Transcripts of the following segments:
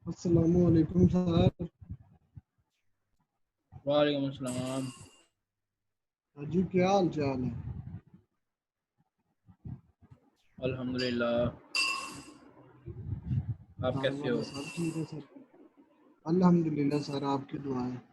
अस्सलामु अलैकुम सर। वालेकुम अस्सलाम। जी क्या हाल चाल है? अल्हम्दुलिल्लाह। आप घर कैसे वाले हो? सब ठीक है सर? अल्हम्दुलिल्लाह सर, आपकी दुआ है।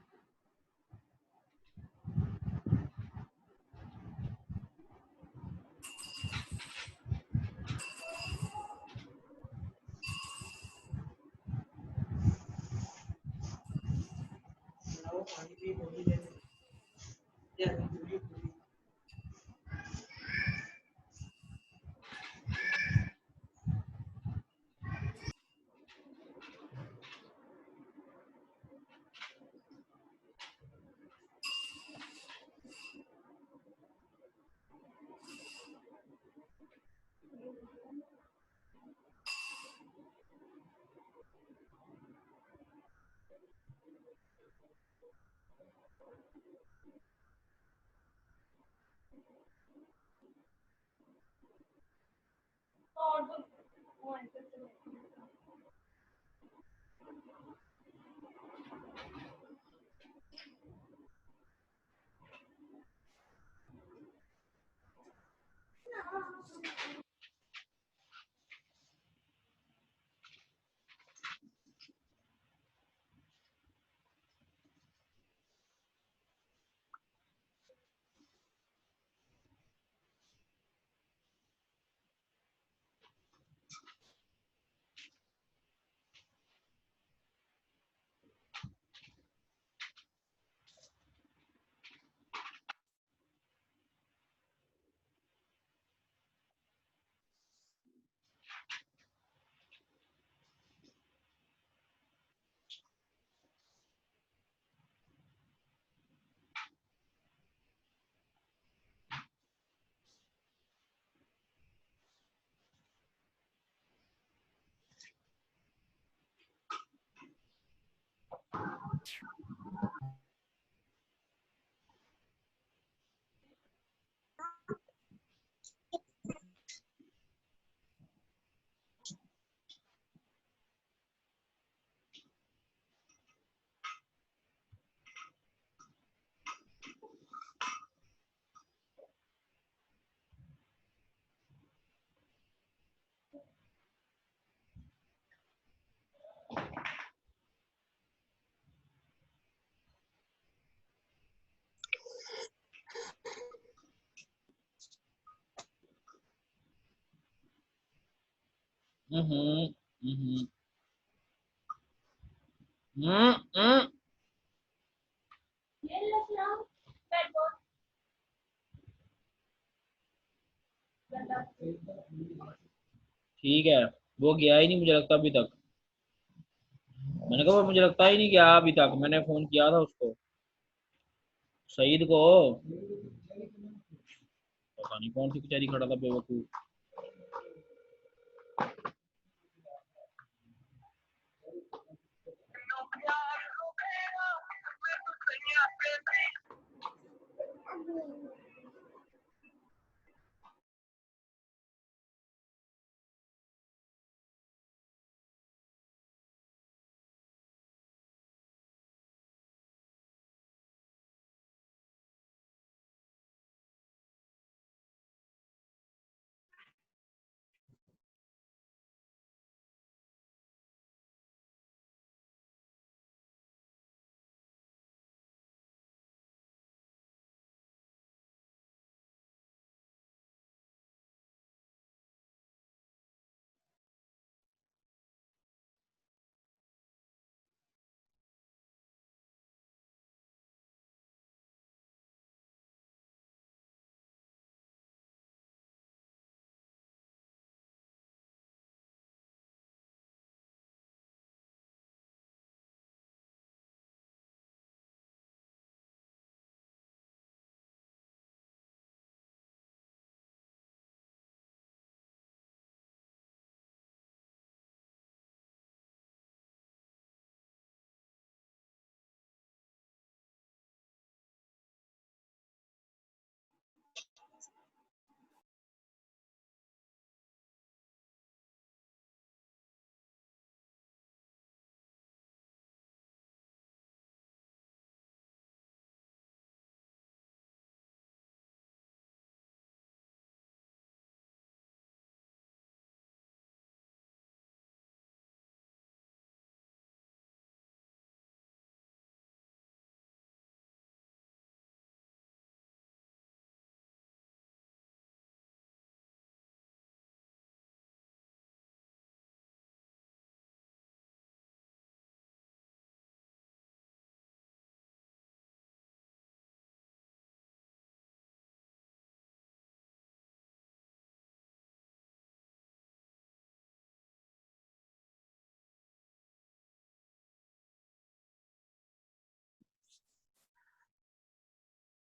हम्म हम्म हम्म हम्म। ठीक है। वो गया ही नहीं मुझे लगता अभी तक। मैंने कहा वो मुझे लगता ही नहीं गया अभी तक। मैंने फोन किया था उसको, सईद को। पता नहीं कौन सी बेचारी खड़ा था बेवकूफ।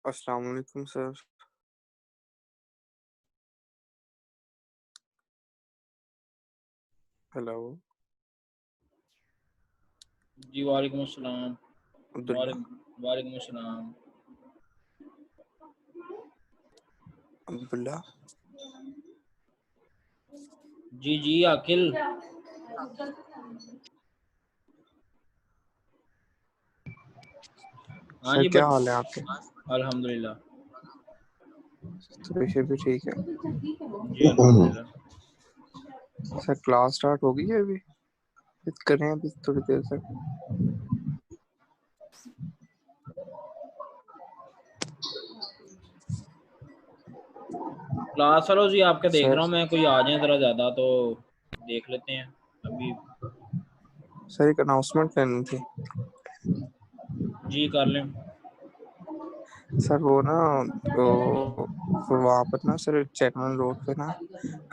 अस्सलाम वालेकुम सर। हेलो जी वालेकुम अस्सलाम। अब्दुल्ला। वालेकुम अस्सलाम। अब्दुल्ला जी जी आकिल। हाँ सर जी क्या हाल है आपके? अल्हम्दुलिल्लाह। तबीयत भी ठीक है जी अल्हम्दुलिल्लाह। सर। क्लास स्टार्ट हो गई है अभी? करें अभी थोड़ी देर तक। क्लास चलो जी आपके देख सर रहा हूँ मैं, कोई आ जाए जरा ज्यादा तो देख लेते हैं अभी। सर एक अनाउंसमेंट करनी थी जी कर लें। सर। वो ना तो वहाँ पर ना सर चैनल रोड पे ना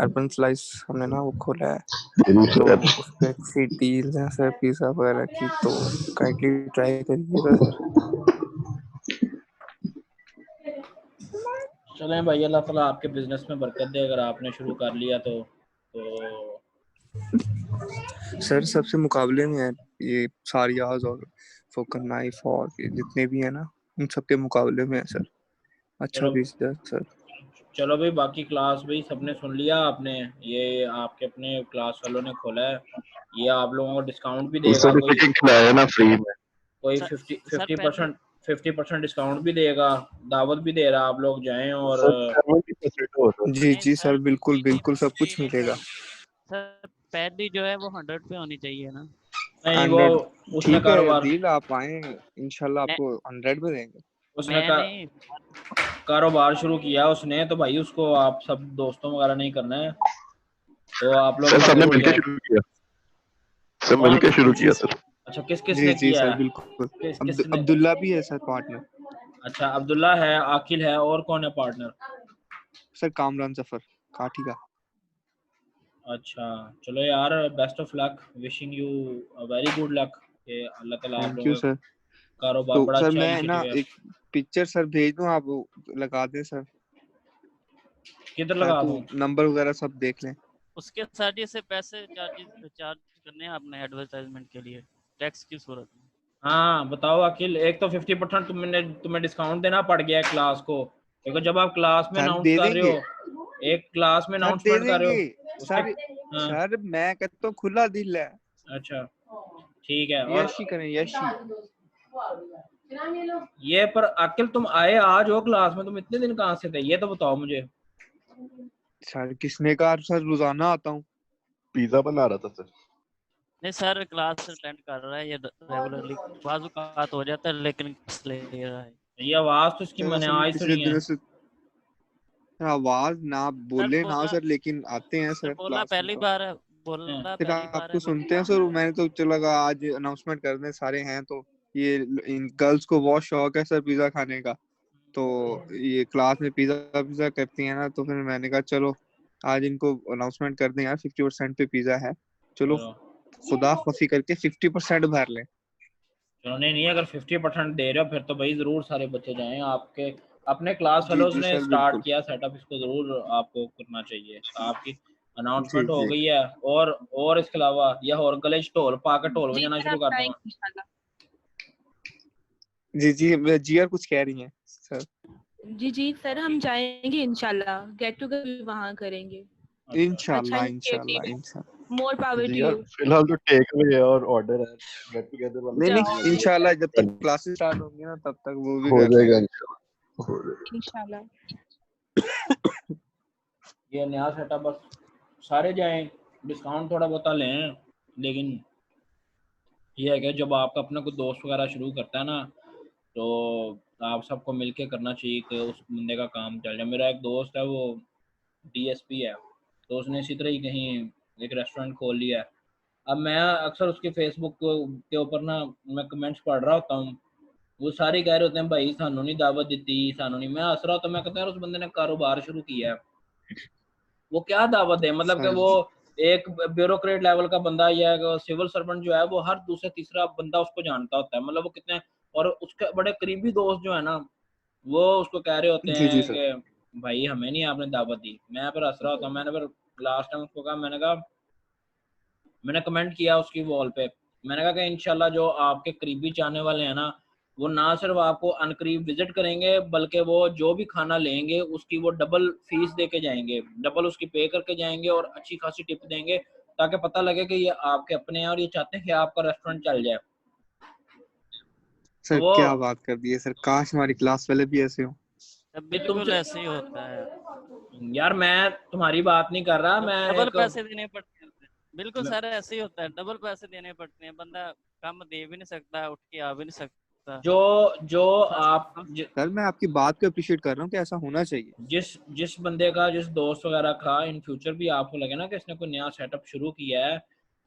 अर्बन स्लाइस हमने ना वो खोला है, तो उस पे अच्छी डील्स हैं सर पिज़्ज़ा वगैरह की, तो काइंडली ट्राई करिएगा सर। चलें भाई, अल्लाह ताला आपके बिजनेस में बरकत दे, अगर आपने शुरू कर लिया तो सर सबसे मुकाबले में है ये सारियाज और फोकन नाइफ और ये जितने भी है ना, उन सबके मुकाबले में है सर। अच्छा चलो पिज़्ज़ा सर। चलो भाई, बाकी क्लास भाई सबने सुन लिया आपने, ये आपके अपने क्लास वालों ने खोला है, ये आप लोगों को डिस्काउंट भी देगा, कोई खिलाया ना फ्री में। कोई सर 50% 50% डिस्काउंट भी देगा, दावत भी दे रहा है, आप लोग जाएं और सर 70% हो रहा जी नहीं जी सर, सर, बिल्कुल पहली बिल्कुल सब कुछ मिलेगा। सर पहली जो है वो 100 पे होनी चाहिए ना। नहीं वो 100 उसने ठीक है कारोबार दिल, आप आए इंशाल्लाह मैं आपको 100 में देंगे। उसने मैं का, नहीं कारोबार शुरू किया उसने, तो भाई उसको आप सब दोस्तों वगैरह नहीं करना है, तो आप लोग सर भी सबने जरूर मिलकर जाए। शुरू किया। सब कौन? मिलकर शुरू जी किया सर। अच्छा, किस जी किसने जी किया सर है? बिल्कुल। किसने? अब्दुल्ला भी है सर पार्टनर। अच्छा, अब्दुल्ला है, आकिल है, और कौन है पार्टनर? सर कामरान जफर काठी का। अच्छा चलो यार, best of luck, wishing you very good luck, कि अल्लाह ताला आप थैंक यू लोगों का सर। कारोबार तो बड़ा सर अच्छा मैं ना इनिशिएटिव है। एक पिक्चर सर भेज दूं, आप वो लगा दें सर, किधर लगा ताकि दूं? नंबर वगैरह सब देख लें। उसके साथ ही से पैसे चार्ज करने हैं आपने एडवर्टाइजमेंट के लिए टैक्स की सूरत में। हाँ बताओ अखिल, एक तो 50% तुम्हें डिस्काउंट देना पड़ गया है क्लास को, क्योंकि जब आप क्लास में सर अनाउंस दे कर रहे देंगे, हो, एक क्लास में सर दे अनाउंसमेंट कर रहे देंगे हो उसके। सर। हाँ सर मैं कहता हूँ खुला दिल है, अच्छा ठीक है। और यशी करें यशी। ये पर अखिल, तुम आए आज हो क्लास में, तुम इतने दिन कहाँ से थे ये तो बताओ मुझे। सर किसने कहा सर रोजाना आता हूँ। पिज्जा बना रहा था सर। नहीं सर, क्लास अटेंड कर रहा है ये रेगुलरली, बाजू का हो जाता है लेकिन क्लास ले रहा है। ये आवाज तो इसकी सर मैंने असल में आज पिछले सुनी है। दिनों से आवाज ना सर बोले ना बोला सर, लेकिन आते हैं सर सर बोला क्लास में पहली तो। बार है, हाँ। बोला फिर पहली बार है आपको सुनते हैं सर, मैंने तो चलो लगा आज अनाउंसमेंट कर दें, सारे हैं तो। ये इन गर्ल्स को बहुत शौक है सर पिज्जा खाने का, तो ये क्लास में पिज्जा पिज्जा करती हैं ना, तो फिर मैंने कहा चलो आज इनको अनाउंसमेंट कर दें यार, 50% पे पिज्जा है, चलो चलो खुदा खफी करके 50% भर लें। चलो, नहीं नहीं, अगर 50% दे रहे हो फिर तो भाई जरूर सारे बच्चे जाएं, आपके अपने क्लास जी फेलोज जी ने सर स्टार्ट बिल्कुल। किया सेटअप, इसको जरूर आपको करना चाहिए। आपकी जी अनाउंसमेंट हो जी गई है, और इसके अलावा यह और गले ढोल पाकर ढोल जी बजाना सर, शुरू हम कर दूंगा। जाएंगे इंशाल्लाह। जी जी जिया कुछ कह रही हैं सर। जी जी सर, हम जाएंगे इंशाल्लाह, गेट टुगेदर वहाँ करेंगे। अच्छा अच्छा इंशाल्लाह इनिशिएटिव इंशाल्लाह है, इंशाल्लाह। मोर पावर जी टू यार यू। फिलहाल तो टेक अवे और ऑर्डर है, गेट टुगेदर वाला नहीं तो जाओ नहीं नहीं इंशाल्लाह जब तक क्लासेस स्टार्ट होंगी ना तब तक वो भी हो कर जाएगा लेंगे। इंशाल्लाह हो जाएगा। इंशाल्लाह। ये नया सेटअप, बस सारे जाएं, डिस्काउंट थोड़ा बहुत लें, लेकिन ये है कि जब आपका अपना कोई दोस्त वगैरह शुरू करता है ना, तो आप सबको मिलके करना चाहिए कि उस बंदे का काम चल जाए। मेरा एक दोस्त है, वो डीएसपी है, तो उसने इसी तरह ही कहीं एक रेस्टोरेंट खोल लिया है। अब मैं अक्सर उसके फेसबुक के ऊपर ना, मैं कमेंट्स पढ़ रहा होता हूँ, वो सारे कह रहे होते हैं भाई सानू नहीं दावत दी, सानू नहीं। मैं हंस रहा होता, मैं कहता यार उस बंदे ने कारोबार शुरू किया है, वो क्या दावत है, मतलब कि सर वो एक ब्यूरोक्रेट लेवल का बंदा, या सिविल सर्वेंट जो है वो हर दूसरा तीसरा बंदा उसको जानता होता है, मतलब वो कितने, और उसके बड़े करीबी दोस्त जो है ना, वो उसको कह रहे होते जी जी हैं सर। कि भाई हमें नहीं आपने दावत दी। मैं फिर हंस रहा होता हूँ। मैंने फिर लास्ट टाइम उसको कहा, मैंने कमेंट किया उसकी वॉल पे, मैंने कहा कि इंशाल्लाह जो आपके करीबी चाहने वाले हैं ना, वो ना सिर्फ आपको अनकरीब विजिट करेंगे, बल्कि वो जो भी खाना लेंगे उसकी वो डबल फीस दे के जाएंगे, डबल उसकी पे करके जाएंगे और अच्छी खासी टिप देंगे, ताकि पता लगे कि ये आपके अपने हैं और ये चाहते हैं कि आपका रेस्टोरेंट चल जाए। तो सर वो क्या बात कर दी है सर, काश हमारी क्लास वाले भी ऐसे हो। बिल्कुल ऐसे ही होता है। यार मैं तुम्हारी बात नहीं कर रहा, मैं डबल एक पैसे देने पड़ते हैं। बिल्कुल सर ऐसे ही होता है, डबल पैसे देने पड़ते हैं। बंदा कम दे भी नहीं सकता, उठ के आ भी नहीं सकता। जो जो आप सर मैं आपकी बात को अप्रिशिएट कर रहा हूँ कि ऐसा होना चाहिए। जिस बंदे का, जिस दोस्त वगैरह का इन फ्यूचर भी आपको लगे ना कि इसने कोई नया सेटअप शुरू किया है,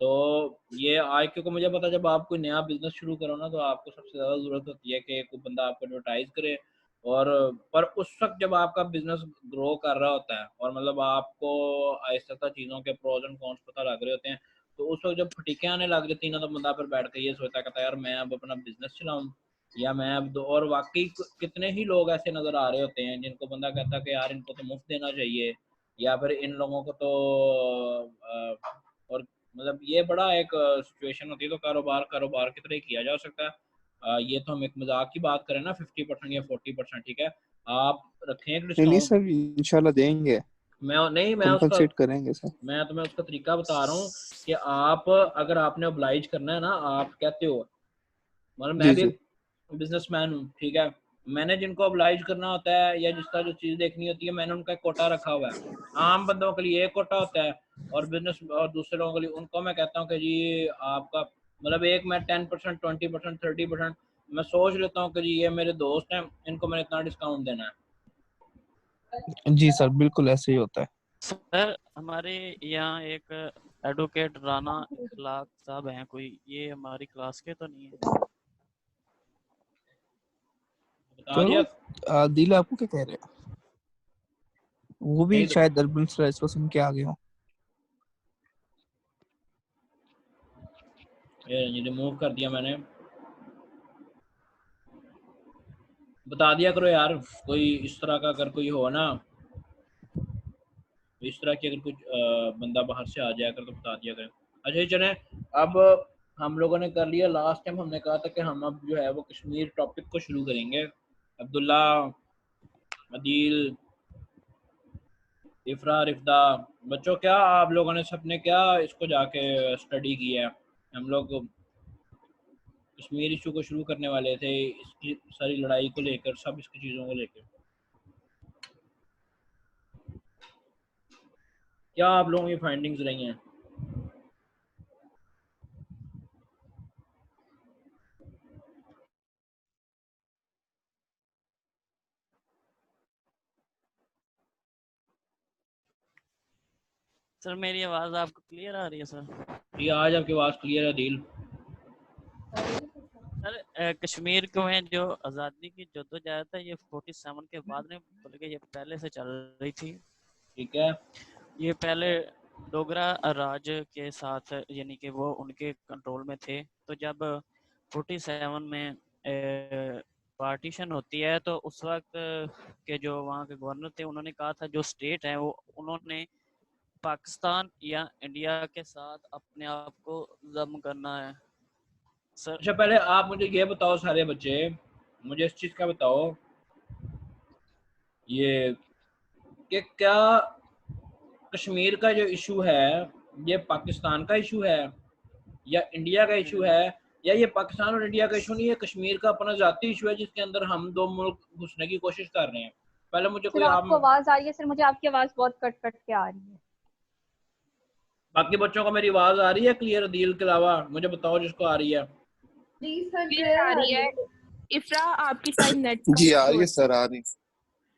तो ये आज, क्योंकि मुझे पता है जब आप कोई नया बिजनेस शुरू करो ना, तो आपको सबसे ज़्यादा ज़रूरत होती है कि कोई बंदा आपको एडवर्टाइज करे। और पर उस वक्त जब आपका बिजनेस ग्रो कर रहा होता है और मतलब आपको आहिस्ता चीज़ों के प्रोज एंड कॉन्स पता लग रहे होते हैं, तो उस वक्त जब फटीके आने लग जाती है ना, तो बंदा फिर बैठ कर ये सोचता कहता है यार मैं अब अपना बिजनेस चलाऊं या मैं अब दो। और वाकई कितने ही लोग ऐसे नजर आ रहे होते हैं जिनको बंदा कहता है कि यार इनको तो मुफ्त देना चाहिए, या फिर इन लोगों को तो और मतलब ये बड़ा एक सिचुएशन होती है। तो कारोबार कारोबार की तरह ही किया जा सकता है। ये तो हम एक मजाक की बात करें ना 50% या 40%, ठीक है, आप रखें एक नहीं नहीं डिस्काउंट। सर, इंशाल्लाह देंगे, नहीं मैं उसका, कंपनसेट करेंगे सर। मैं तुम्हें उसका तरीका बता रहा हूँ कि आप अगर आपने ओब्लाइज करना है ना, आप कहते हो, मतलब मैं जी भी जी। एक बिजनेसमैन हूँ, ठीक है, मैंने जिनको ओब्लाइज करना होता है या जिसका जो चीज़ देखनी होती है, मैंने उनका एक कोटा रखा हुआ है। आम बंदों के लिए एक कोटा होता है और बिजनेस और दूसरे लोगों के लिए, उनको मैं कहता हूँ कि जी आपका मतलब एक मैं 10%, 20%, 30% मैं सोच लेता हूँ कि जी ये मेरे दोस्त हैं, इनको मैंने इतना डिस्काउंट देना है। जी सर बिल्कुल ऐसे ही होता है। सर हमारे यहाँ एक एडवोकेट राना इखलाक साहब हैं कोई, ये हमारी क्लास के तो नहीं है? बता दिया चलो दिल आपको क्या कह रहे हैं, वो भी नहीं तो शायद अर्बन स्लैश को सुन के आ गए हो। ये रिमूव कर दिया मैंने। बता दिया करो यार, कोई इस तरह का अगर कोई हो ना, इस तरह की अगर कुछ बंदा बाहर से आ जाया कर तो बता दिया करें। अच्छा चले, अब हम लोगों ने कर लिया। लास्ट टाइम हमने कहा था कि हम अब जो है वो कश्मीर टॉपिक को शुरू करेंगे। अब्दुल्ला, अदील, इफ्रा, रिफ्दा, बच्चों क्या आप लोगों ने सबने क्या इसको जाके स्टडी किया है? हम लोग कश्मीर इशू को शुरू करने वाले थे, इसकी सारी लड़ाई को लेकर, सब इसकी चीज़ों को लेकर क्या आप लोगों की फाइंडिंग्स रही हैं? सर मेरी आवाज आपको क्लियर आ रही है सर? ये आज आपकी आवाज़ क्लियर है अदील। सर कश्मीर को में जो आज़ादी की जद्दोजहद है ये 47 के बाद में, बल्कि ये पहले से चल रही थी। ठीक है, ये पहले डोगरा राज के साथ, यानी कि वो उनके कंट्रोल में थे। तो जब 47 में पार्टीशन होती है तो उस वक्त के जो वहाँ के गवर्नर थे उन्होंने कहा था जो स्टेट है वो उन्होंने पाकिस्तान या इंडिया के साथ अपने आप को जम करना है सर। अच्छा पहले आप मुझे ये बताओ सारे बच्चे, मुझे इस चीज़ का बताओ ये कि क्या कश्मीर का जो इशू है ये पाकिस्तान का इशू है या इंडिया का इशू है, या ये पाकिस्तान और इंडिया का इशू नहीं है, कश्मीर का अपना जाती इशू है जिसके अंदर हम दो मुल्क घुसने की कोशिश कर रहे हैं? पहले मुझे सर कोई आपको आवाज आ रही है? सर मुझे आपकी आवाज बहुत कट कट के आ रही है। बाकी बच्चों को मेरी आवाज आ रही है क्लियर? अदील के अलावा मुझे बताओ जिसको आ रही है। जी सर क्लियर आ रही है। इफ्रा आपकी साइड नेट जी आ रही है सर, आ रही।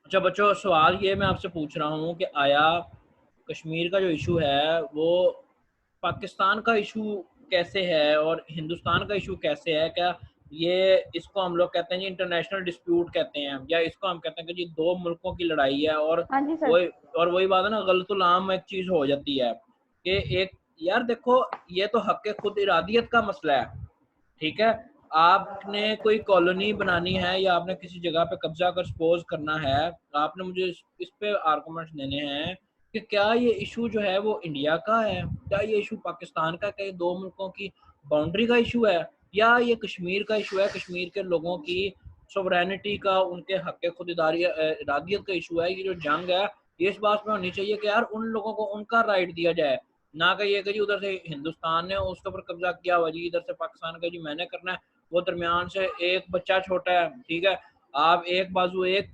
अच्छा बच्चों, सवाल ये मैं आपसे पूछ रहा हूँ कि आया कश्मीर का जो इशू है वो पाकिस्तान का इशू कैसे है और हिंदुस्तान का इशू कैसे है? क्या ये इसको हम लोग कहते हैं जी इंटरनेशनल डिस्प्यूट कहते हैं, या इसको हम कहते हैं कि जी दो मुल्कों की लड़ाई है? और हाँ जी सर। वही बात है ना, गलतुल आम एक चीज हो जाती है कि एक, यार देखो ये तो हक खुद इरादियत का मसला है, ठीक है, आपने कोई कॉलोनी बनानी है या आपने किसी जगह पे कब्जा कर सपोज करना है, आपने मुझे इस पे आर्गुमेंट्स देने हैं कि क्या ये इशू जो है वो इंडिया का है, क्या ये इशू पाकिस्तान का, क्या ये दो मुल्कों की बाउंड्री का इशू है, या ये कश्मीर का इशू है, कश्मीर के लोगों की सोवरेनिटी का, उनके हक खुद इरादियत का इशू है। ये जो जंग है ये इस बात में होनी चाहिए कि यार उन लोगों को उनका राइट दिया जाए, ना कि ये कि जी उधर से हिंदुस्तान ने उसके ऊपर कब्जा किया हुआ जी, इधर से पाकिस्तान का जी मैंने करना है। वो दरमियान से एक बच्चा छोटा है, ठीक है, आप एक बाजू एक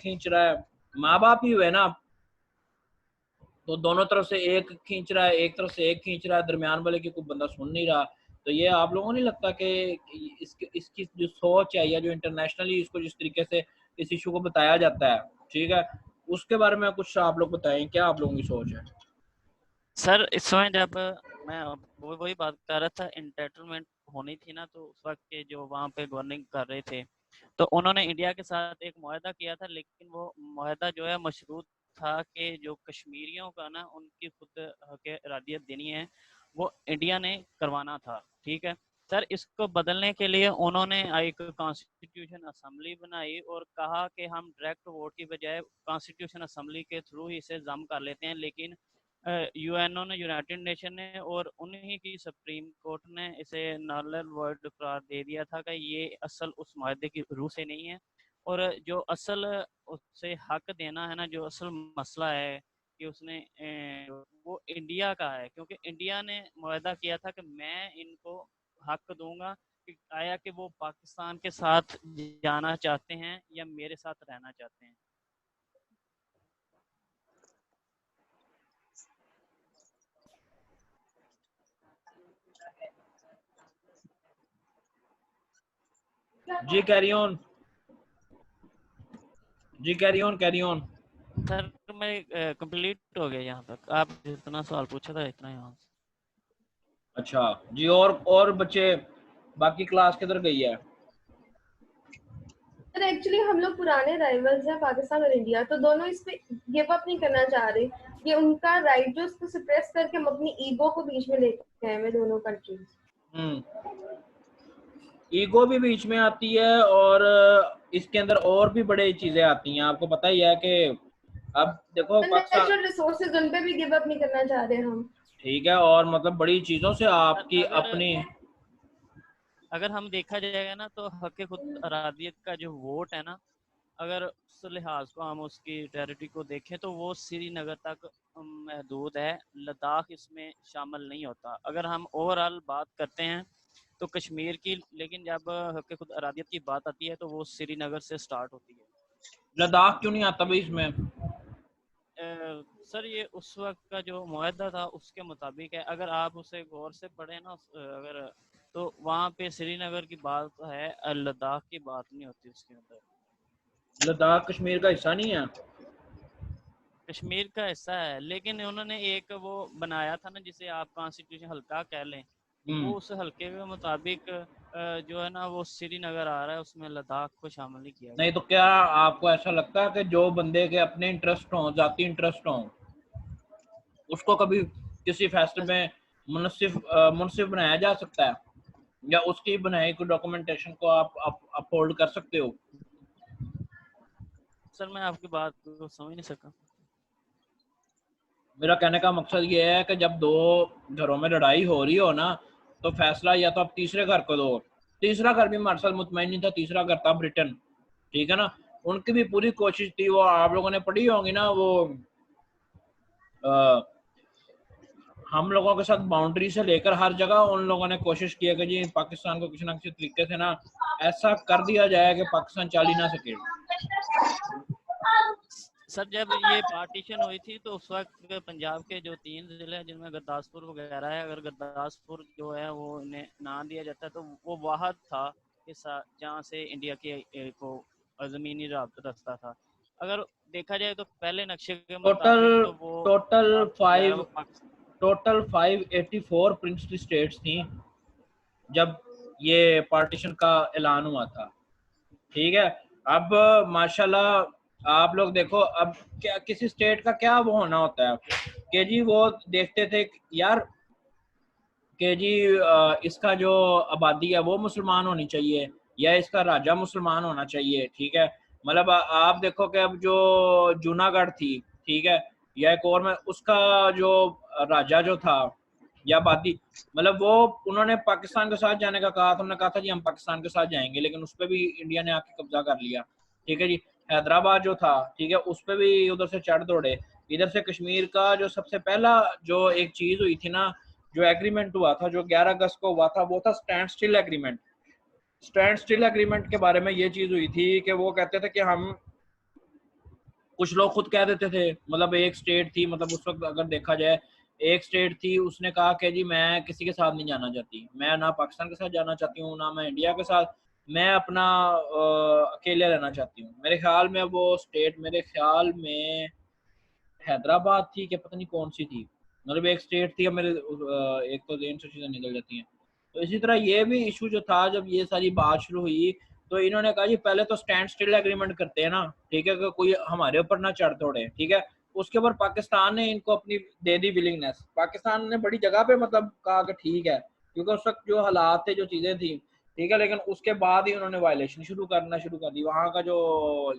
खींच रहा है, माँ बाप ही हुए ना, तो दोनों तरफ से एक खींच रहा है, एक तरफ से एक खींच रहा है, दरमियान वाले की कोई बंदा सुन नहीं रहा। तो ये आप लोगों को नहीं लगता कि इसकी जो सोच है या जो इंटरनेशनली इसको जिस तरीके से इस इशू को बताया जाता है, ठीक है, उसके बारे में कुछ आप लोग बताएं, क्या आप लोगों की सोच है? सर इस समय जब मैं वही बात कर रहा था, एंटरटेनमेंट होनी थी ना, तो उस वक्त के जो वहाँ पे गवर्निंग कर रहे थे तो उन्होंने इंडिया के साथ एक मुआहदा किया था, लेकिन वो मुआहदा जो है मशरूत था कि जो कश्मीरियों का ना उनकी खुद हक इरादियत देनी है वो इंडिया ने करवाना था, ठीक है सर। इसको बदलने के लिए उन्होंने एक कॉन्स्टिट्यूशन असेंबली बनाई और कहा कि हम डायरेक्ट वोट की बजाय कॉन्स्टिट्यूशन असेंबली के थ्रू ही इसे जम कर लेते हैं, लेकिन यूएनओ ने, यूनाइटेड नेशन ने और उन्हीं की सुप्रीम कोर्ट ने इसे नल वर्ड करार दे दिया था कि ये असल उस माहदे की रूह से नहीं है। और जो असल उससे हक देना है ना, जो असल मसला है कि उसने वो इंडिया का है, क्योंकि इंडिया ने मुआहदा किया था कि मैं इनको हक दूंगा कि आया कि वो पाकिस्तान के साथ जाना चाहते हैं या मेरे साथ रहना चाहते हैं। जी कैरी ऑन, जी carry on, carry on. Sir मैं कंप्लीट हो गया यहाँ तक, आप जितना सवाल पूछा था इतना ही आंसर। अच्छा जी, और बच्चे बाकी क्लास किधर गई है? सर एक्चुअली हम लोग पुराने राइवल्स हैं, पाकिस्तान और इंडिया, तो दोनों इस पे गिव अप नहीं करना चाह रहे। ये उनका राइट जो उसको सप्रेस करके हम अपनी ईगो को बीच में लेके आए हैं दोनों कंट्रीज। ईगो भी बीच में आती है और इसके अंदर और भी बड़े चीजें आती हैं। आपको पता ही है कि अब देखो नेचुरल रिसोर्सेज उन पे भी गिव अप नहीं करना चाह रहे हम, ठीक है, और मतलब बड़ी चीजों से आपकी अपनी, अगर हम देखा जाएगा ना तो हक खुद अरादियत का जो वोट है ना, अगर उस लिहाज को हम उसकी टेरिटरी को देखें तो वो श्रीनगर तक महदूद है, लद्दाख इसमें शामिल नहीं होता। अगर हम ओवरऑल बात करते हैं तो कश्मीर की, लेकिन जब हक खुद अरादियत की बात आती है तो वो श्रीनगर से स्टार्ट होती है। लद्दाख क्यों नहीं आता भाई इसमें? सर ये उस वक्त का जो मुआहदा था उसके मुताबिक है, अगर आप उसे गौर से पढ़े ना अगर, तो वहाँ पे श्रीनगर की बात है, लद्दाख की बात नहीं होती उसके अंदर। लद्दाख कश्मीर का हिस्सा नहीं है? कश्मीर का हिस्सा है, लेकिन उन्होंने एक वो बनाया था ना जिसे आप कॉन्स्टिट्यूशन हल्का कह लें, वो उस हल्के के मुताबिक जो है ना वो श्रीनगर आ रहा है, उसमें लद्दाख को शामिल नहीं किया। नहीं तो क्या आपको ऐसा लगता है कि जो बंदे के अपने इंटरेस्ट हों, जाती इंटरेस्ट हों, उसको कभी किसी फैसले में मुनसिफ बनाया जा सकता है, या उसकी बनाई कोई डॉक्यूमेंटेशन को आप अपहोल्ड कर सकते हो? सर मैं आपकी बात को समझ नहीं सका। मेरा कहने का मकसद ये है कि जब दो घरों में लड़ाई हो रही हो ना, तो फैसला या तो आप तीसरे घर को दो। तीसरा घर भी हमारे साथ मुतमईन नहीं था, तीसरा घर था ब्रिटेन, ठीक है ना, उनकी भी पूरी कोशिश थी, वो आप लोगों ने पढ़ी होंगी ना, वो हम लोगों के साथ बाउंड्री से लेकर हर जगह उन लोगों ने कोशिश की है कि जी पाकिस्तान को किसी ना किसी तरीके से ना ऐसा कर दिया जाए कि पाकिस्तान चल ही ना सके। सर जब ये पार्टीशन हुई थी तो उस वक्त पंजाब के जो 3 जिले हैं जिनमें गुरदासपुर वगैरह है, अगर गुरदासपुर जो है वो इन्हें ना दिया जाता तो वो वाहद था जहाँ से इंडिया के को ज़मीनी रास्ता था। अगर देखा जाए तो पहले नक्शे के मुताबिक तो वो टोटल 584 प्रिंसली स्टेट्स थी जब ये पार्टीशन का ऐलान हुआ था, ठीक है। अब माशाल्लाह आप लोग देखो, अब क्या किसी स्टेट का क्या वो होना होता है कि जी वो देखते थे यार कि जी इसका जो आबादी है वो मुसलमान होनी चाहिए या इसका राजा मुसलमान होना चाहिए, ठीक है। मतलब आप देखो कि अब जो जूनागढ़ थी, ठीक है, या एक और में उसका जो राजा जो था या आबादी, मतलब वो उन्होंने पाकिस्तान के साथ जाने का कहा था, उन्होंने कहा था जी हम पाकिस्तान के साथ जाएंगे, लेकिन उस पर भी इंडिया ने आके कब्जा कर लिया, ठीक है जी। हैदराबाद जो था, ठीक है, उस पर भी उधर से चढ़ दौड़े। इधर से कश्मीर का जो सबसे पहला जो एक चीज हुई थी ना, जो एग्रीमेंट हुआ था, जो 11 अगस्त को हुआ था, वो था stand still agreement. Stand still agreement के बारे में ये चीज हुई थी कि वो कहते थे कि हम, कुछ लोग खुद कह देते थे, मतलब एक स्टेट थी, मतलब उस वक्त अगर देखा जाए एक स्टेट थी, उसने कहा कि जी मैं किसी के साथ नहीं जाना चाहती, मैं ना पाकिस्तान के साथ जाना चाहती हूँ ना मैं इंडिया के साथ, मैं अपना अकेले रहना चाहती हूँ। मेरे ख्याल में वो स्टेट, मेरे ख्याल में हैदराबाद थी कि पता नहीं कौन सी थी, मतलब एक स्टेट थी। मेरे एक तो जेन से चीज़ें निकल जाती हैं। तो इसी तरह ये भी इशू जो था, जब ये सारी बात शुरू हुई तो इन्होंने कहा जी पहले तो स्टैंड स्टिल एग्रीमेंट करते हैं ना, ठीक है, कि कोई हमारे ऊपर ना चढ़ तोड़े, ठीक है। उसके ऊपर पाकिस्तान ने इनको अपनी दे दी विलिंगनेस। पाकिस्तान ने बड़ी जगह पे मतलब कहा कि ठीक है, क्योंकि उस वक्त जो हालात थे, जो चीज़ें थी, ठीक है, लेकिन उसके बाद ही उन्होंने वायलेशन शुरू कर दी। वहाँ का जो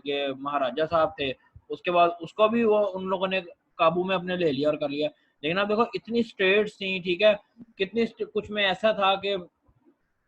ये महाराजा साहब थे, उसके बाद उसको भी वो उन लोगों ने काबू में अपने ले लिया और कर लिया। लेकिन आप देखो इतनी स्टेट्स थी, ठीक है, कितनी कुछ में ऐसा था कि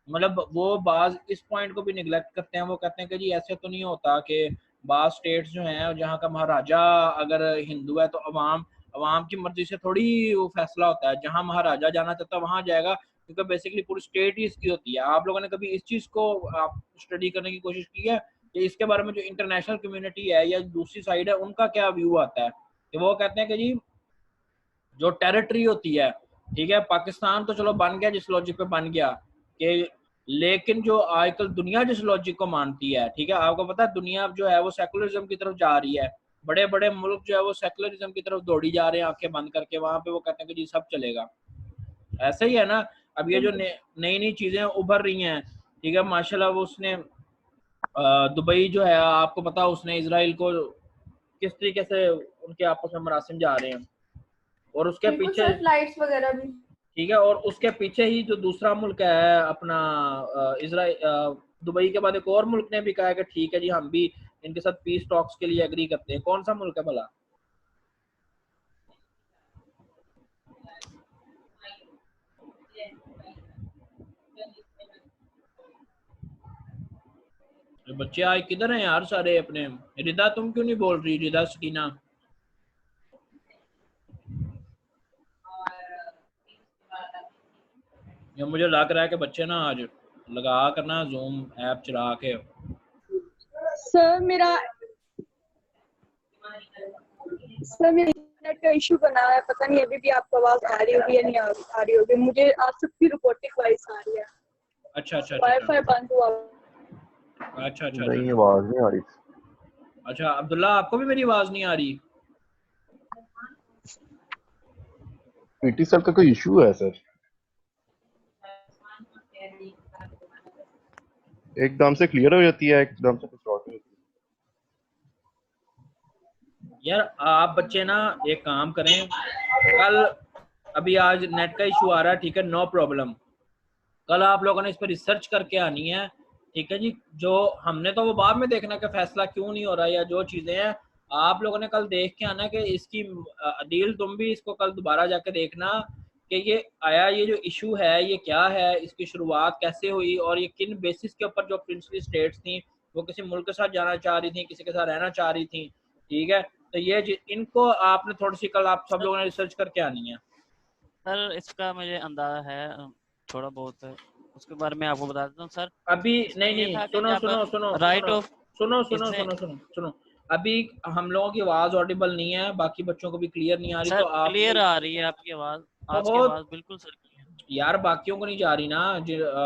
मतलब वो बाज इस पॉइंट को भी निगलेक्ट करते हैं, वो कहते हैं कि जी ऐसे तो नहीं होता कि बाज स्टेट्स जो हैं जहाँ का महाराजा अगर हिंदू है तो अवाम अवाम की मर्जी से थोड़ी वो फैसला होता है, जहाँ महाराजा जाना चाहता है वहाँ जाएगा, क्योंकि बेसिकली पूरी स्टेट ही इसकी होती है। आप लोगों ने कभी इस चीज़ को आप स्टडी करने की कोशिश की है कि इसके बारे में जो इंटरनेशनल कम्युनिटी है या दूसरी साइड है उनका क्या व्यू आता है? कि वो कहते हैं कि जी जो टेरिटरी होती है, ठीक है, पाकिस्तान तो चलो बन गया जिस लॉजिक पे बन गया कि, लेकिन जो आजकल दुनिया जिस लॉजिक को मानती है, ठीक है, आपको पता है दुनिया जो है वो सेकुलरिज्म की तरफ जा रही है। बड़े बड़े मुल्क जो है वो सेकुलरिज्म की तरफ दौड़ी जा रहे हैं आंखें बंद करके, वहां पे वो कहते हैं कि जी सब चलेगा। ऐसा ही है ना, अब ये जो नई नई चीजें उभर रही हैं, ठीक है, माशाल्लाह, वो उसने दुबई जो है आपको पता, उसने इसराइल को किस तरीके से उनके आपस में मरासिम जा रहे हैं, और उसके पीछे फ्लाइट्स वगैरह भी, ठीक है, और उसके पीछे ही जो दूसरा मुल्क है अपना इसराइल, दुबई के बाद एक और मुल्क ने भी कहा है कि ठीक है जी हम भी इनके साथ पीस टॉक्स के लिए एग्री करते हैं। कौन सा मुल्क है भला? बच्चे आज किधर हैं यार सारे अपने? रिदा तुम क्यों नहीं बोल रही? रिदा, सकीना, ये मुझे लग रहा है कि बच्चे ना आज लगा करना जूम ऐप चला के। सर मेरा इंटरनेट का इशू बना है, पता नहीं अभी भी आपको आवाज आ रही होगी या नहीं आ रही होगी। मुझे आप सबकी रिपोर्टिंग वॉइस आ रही है। अच्छा अच्छा वाईफाई बंद हुआ। अच्छा अच्छा नहीं, आवाज नहीं आ रही। अच्छा अब्दुल्ला, आपको भी मेरी आवाज नहीं आ रही? पीटी सर का कोई इशू है सर? एकदम से क्लियर हो जाती है, एकदम से कुछ और हो जाती है। यार आप बच्चे ना एक काम करें, कल अभी आज नेट का इशू आ रहा है, ठीक है, नो प्रॉब्लम, कल आप लोगों ने इस पर रिसर्च करके आनी है, ठीक है जी। जो हमने तो वो बाद में देखना कि फैसला क्यों नहीं हो रहा, या जो चीज़ें हैं आप लोगों ने कल देख के आना कि इसकी अदील तुम भी इसको कल दोबारा जाके देखना कि ये आया, ये जो इशू है ये क्या है, इसकी शुरुआत कैसे हुई, और ये किन बेसिस के ऊपर जो प्रिंसली स्टेट्स थी वो किसी मुल्क के साथ जाना चाह रही थी, किसी के साथ रहना चाह रही थी, ठीक है। तो ये इनको आपने थोड़ी सी कल आप सब लोगों ने रिसर्च करके आनी है। सर इसका मुझे अंदाजा है थोड़ा बहुत, उसके बारे में आपको बता देता हूँ सर। अभी नहीं सुनो, राइट ऑफ सुनो, अभी हम लोगों की आवाज ऑडिबल नहीं है, बाकी बच्चों को भी क्लियर नहीं आ रही। तो आप क्लियर आ रही है आपकी आवाज, आज की आवाज बिल्कुल सर यार, बाकियों को नहीं जा रही ना,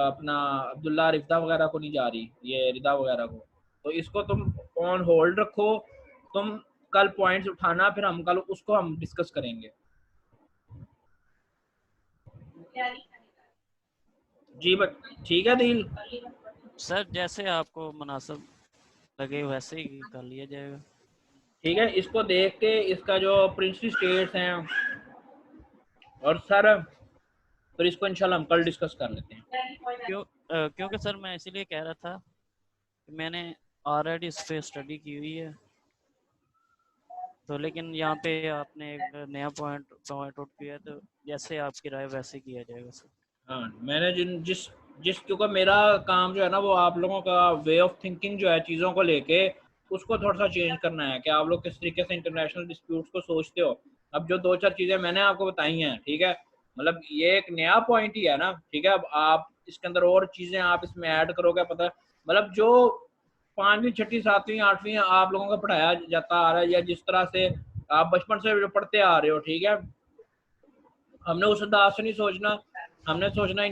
अपना अब्दुल्ला, रिफ्ता वगैरह को नहीं जा रही, ये रिदा वगैरह को। तो इसको तुम ऑन होल्ड रखो, तुम कल पॉइंट्स उठाना, फिर हम कल उसको हम डिस्कस करेंगे। जी बट ठीक है दिल सर, जैसे आपको मुनासिब लगे वैसे ही कर लिया जाएगा। ठीक है, इसको देख के इसका जो प्रिंसली स्टेट्स हैं, और सर फिर इसको इंशाल्लाह हम कल डिस्कस कर लेते हैं। क्योंकि सर मैं इसीलिए कह रहा था कि मैंने ऑलरेडी इस पे स्टडी की हुई है, तो लेकिन यहाँ पे आपने एक नया पॉइंट आउट किया, तो जैसे आपकी राय वैसे किया जाएगा सर। हाँ, मैंने जिस क्योंकि मेरा काम जो है ना वो आप लोगों का वे ऑफ थिंकिंग जो है चीज़ों को लेके उसको थोड़ा सा चेंज करना है कि आप लोग किस तरीके से इंटरनेशनल डिस्प्यूट्स को सोचते हो। अब जो 2-4 चीज़ें मैंने आपको बताई हैं, ठीक है, मतलब ये एक नया पॉइंट ही है ना, ठीक है। अब आप इसके अंदर और चीज़ें आप इसमें ऐड करोगे, पता मतलब जो 5वीं 6वीं 7वीं 8वीं आप लोगों को पढ़ाया जाता आ रहा है या जिस तरह से आप बचपन से जो पढ़ते आ रहे हो, ठीक है, हमने उस अंदाज से नहीं सोचना। हमने सोचना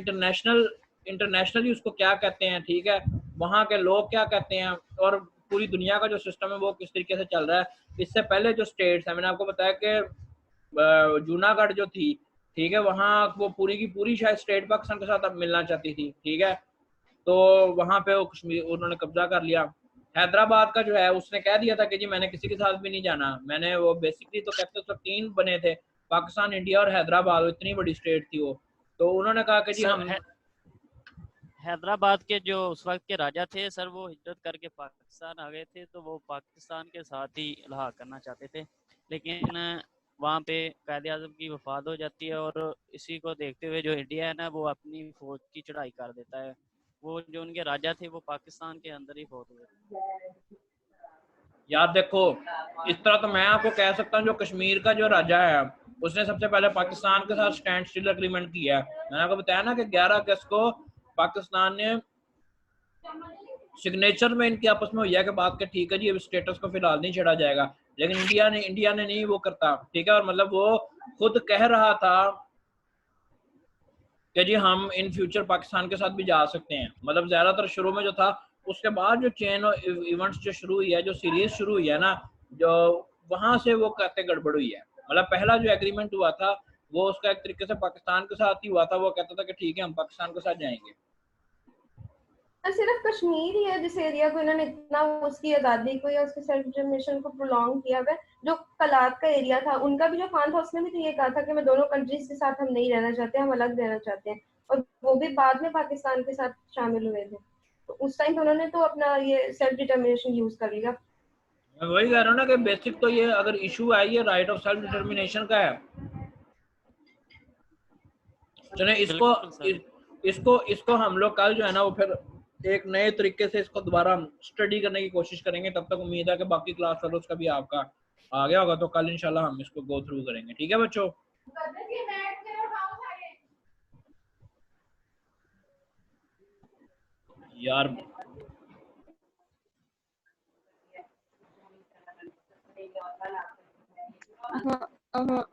इंटरनेशनली उसको क्या कहते हैं, ठीक है, वहाँ के लोग क्या कहते हैं और पूरी दुनिया का जो सिस्टम है वो किस तरीके से चल रहा है। इससे पहले जो स्टेट्स है, मैंने आपको बताया कि जूनागढ़ जो थी, ठीक है, वहाँ वो पूरी की पूरी शायद स्टेट पाकिस्तान के साथ अब मिलना चाहती थी, ठीक है, तो वहाँ पे वो कश्मीर उन्होंने कब्जा कर लिया। हैदराबाद का जो है उसने कह दिया था कि जी मैंने किसी के साथ भी नहीं जाना। मैंने वो बेसिकली तो कहते तो 3 बने थे, पाकिस्तान, इंडिया और हैदराबाद, इतनी बड़ी स्टेट थी वो। तो उन्होंने कहा कि जी सर हम हैदराबाद के जो उस वक्त के राजा थे सर, वो हिजरत करके पाकिस्तान आ गए थे, तो वो पाकिस्तान के साथ ही इल्हाक करना चाहते थे, लेकिन वहाँ पे कायदे आज़म की वफात हो जाती है और इसी को देखते हुए जो इंडिया है ना वो अपनी फौज की चढ़ाई कर देता है। वो जो उनके राजा थे वो पाकिस्तान के अंदर ही फौत हुए। यार देखो, इस तरह तो मैं आपको कह सकता हूँ जो कश्मीर का जो राजा है उसने सबसे पहले पाकिस्तान के साथ स्टैंड स्टिल एग्रीमेंट किया है। मैंने आपको बताया ना कि 11 अगस्त को पाकिस्तान ने सिग्नेचर में इनके आपस में हुआ कि बात के ठीक है जी अब स्टेटस को फिलहाल नहीं छेड़ा जाएगा, लेकिन इंडिया ने नहीं वो करता, ठीक है। और मतलब वो खुद कह रहा था कि जी हम इन फ्यूचर पाकिस्तान के साथ भी जा सकते हैं। मतलब ज्यादातर शुरू में जो था, उसके बाद जो चेन इवेंट्स जो शुरू हुई है, जो सीरीज शुरू हुई है ना, जो वहां से वो कहते गड़बड़ हुई है। मतलब पहला जो एग्रीमेंट हुआ था वो उसका एक तरीके से पाकिस्तान के साथ ही हुआ था। वो कहता था कि ठीक है हम पाकिस्तान के साथ जाएंगे। सिर्फ कश्मीर ही है जिस एरिया को इन्होंने इतना उसकी आज़ादी को या उसके सेल्फ डिटरमिनेशन को प्रोलॉन्ग किया हुआ है। जो कलात का एरिया था उनका भी जो खान था उसने भी तो ये कहा था कि मैं दोनों कंट्रीज के साथ हम नहीं रहना चाहते, हम अलग रहना चाहते हैं, और वो भी बाद में पाकिस्तान के साथ शामिल हुए थे। तो उस टाइम उन्होंने तो अपना ये सेल्फ डिटरमिनेशन यूज कर लिया। मैं वही कह रहा हूँ ना कि बेसिक तो ये अगर इशू है ये राइट ऑफ सेल्फ डिटरमिनेशन का है। चले इसको हम लोग कल जो है ना वो फिर एक नए तरीके से इसको दोबारा स्टडी करने की कोशिश करेंगे। तब तक उम्मीद है कि बाकी क्लास फेलोज का भी आपका आ गया होगा, तो कल इंशाल्लाह हम इसको गो थ्रू करेंगे। ठीक है बच्चों? यार हाँ